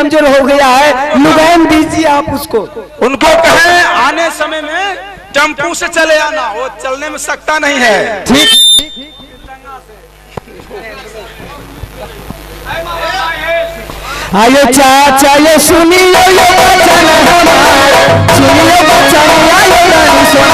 कमजोर हो गया है, लुगाम दीजिए आप उसको। उनको कहें आने समय में टेम्पू से चले आना, वो चलने में सकता नहीं है। ठीक। आयो चाचा ये सुनियो ये वचन हमारा, सुनियो वचन आयो रानी सोना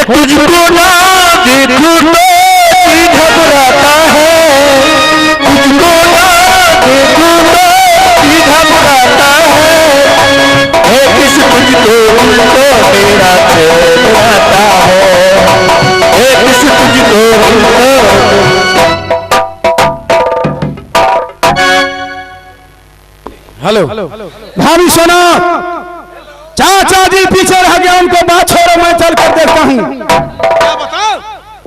तुझको ना देखूं तो घबराता है, तुझको ना देखूं तो घबराता है किस तुझको उनको मेरा चैन आता है, किस तुझको उनको। हेलो भाभी सोना, चाचा जी पीछे रह गया, उनको बात छोड़ो, मैं चल कर देखता हूँ। क्या बताओ?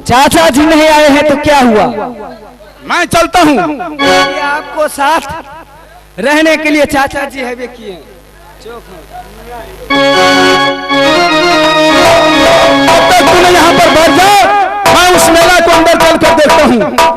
चाचा जी नहीं आए हैं तो क्या हुआ? मैं चलता हूँ। आपको साथ रहने के लिए चाचा जी है वे किए। अब तक तुम यहाँ पर बैठ जाओ, मैं उस मेला को अंदर चल कर देखता हूँ।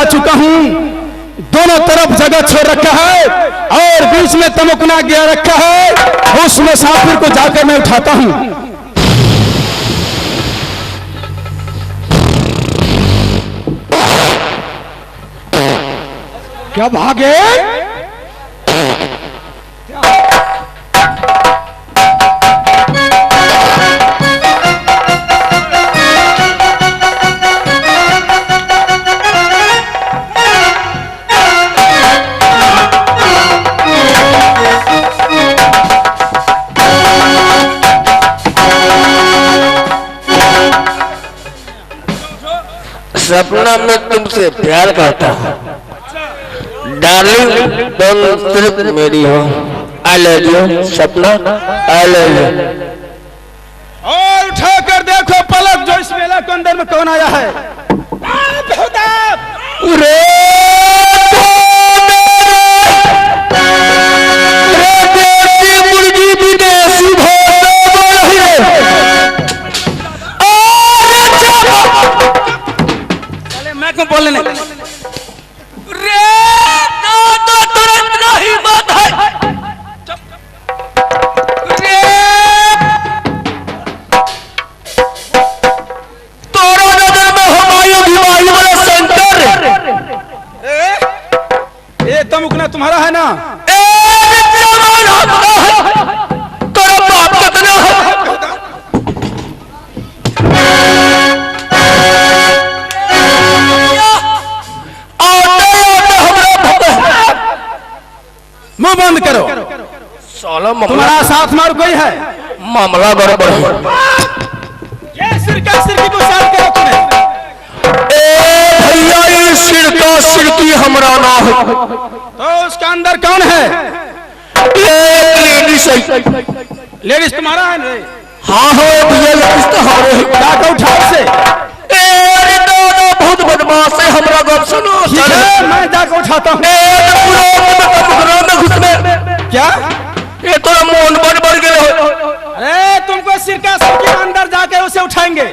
चुका हूं, दोनों तरफ जगह छोड़ रखा है और बीच में तमकुना गिरा रखा है, उस मुसाफिर को जाकर मैं उठाता हूं। क्या भागे? सपना में तुमसे प्यार करता हूँ डार्लिंग, तुम सिर्फ मेरी हो। I love you Sapna, I love you. और उठाकर देखो पलक, जो इस मेला के अंदर में कौन आया है। खुदा रे देसी मुर्गी विदेशी चले मैं क्यों बोलने नहीं रे तो तुरंत नहीं बात है रे तोरा नजर में हमारी बीमारी वाला सेंटर ये तमुकना तुम्हारा है ना? तोरा बाप कितना है मुंह बंद करो। साला तुम्हारा साथ मार कोई है? मामला गड़बड़ है। ये सिरका सिरकी को साथ करो तुम्हें। ए भैया ये सिरका सिरकी हमरा ना है तो उसका अंदर कौन है? लेडीज है। लेडीज तुम्हारा है ना? हाँ हाँ भैया लेडीज तो हमारे है। डाका उठाओ से। ए दोनों बहुत बदमाश है हमरा गप सुनो। ठीक है मैं डाका उठाता हूँ। क्या? ये तो मोन बढ़ गए हो। अरे तुमको सिरका सिरकी अंदर जाके उसे उठाएंगे।